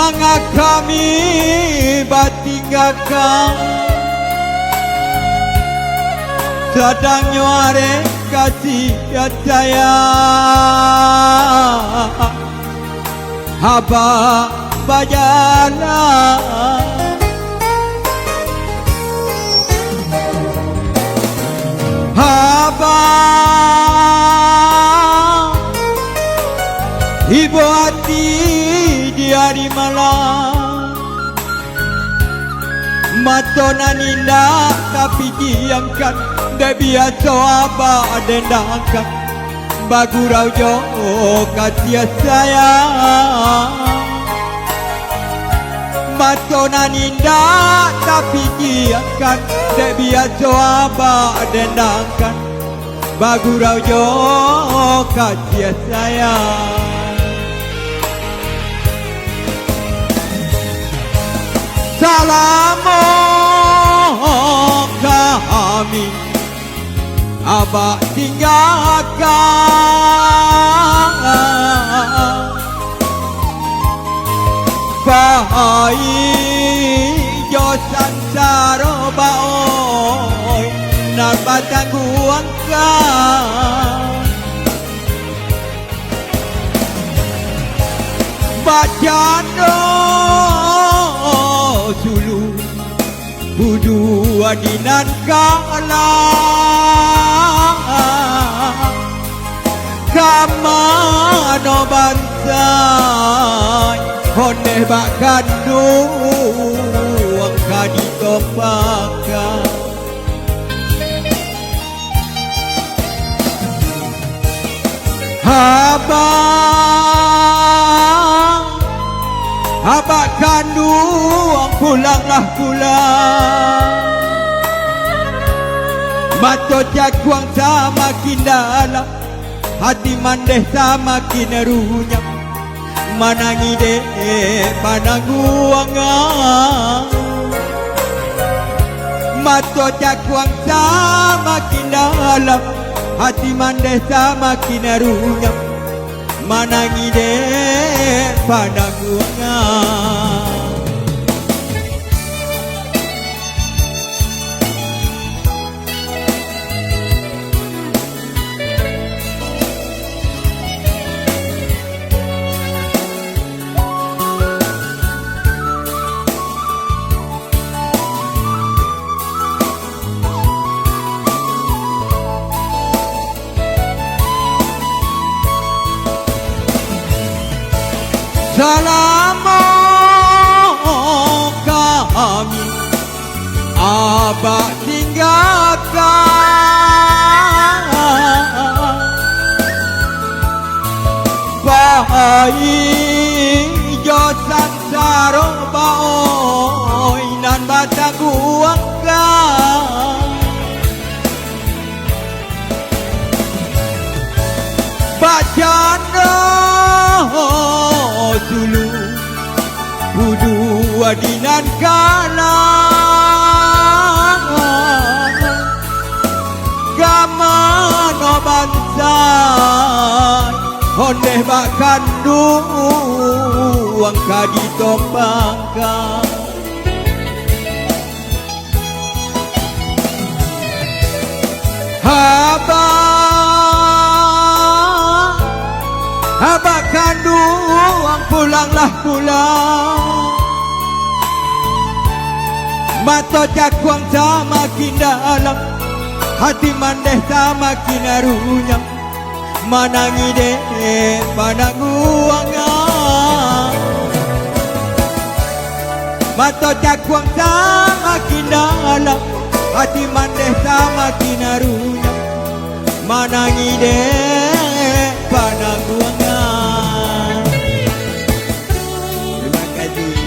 Mangga kami batinggalkan sedang nyuare kasih saya haba bajana haba ibu hati di hari malam matona ninda tapi diangkat dah biasa abah dendangkan bagurau jo kasih sayang matona ninda tapi diangkat dah biasa abah dendangkan bagurau jo kasih sayang Salamu kami abah tinggalkan bahai josan sarobaoi nan batang guangkan bacano sulu budu adinan kala kamano bansai honde bakkan duang kaditopaka Abah kandung pulanglah pulang Mato jaguang samakin dalam hati mandeh samakin runyam manangi deh panangguangan Mato jaguang samakin dalam hati mandeh samakin runyam manangi deh panangguangan Salamu kami abah tinggalkan bahai josan sarobaoi nan batang guangkan bacana dulu budu adinan kala gamano bansai honde bakkan duang kaditopangkan Abah kandung pulanglah pulang Mato jaguang samakin dalam hati mandeh samakin runyam manangi deh panangguangan Mato jaguang samakin dalam hati mandeh samakin runyam manangi deh panangguangan Terima kasih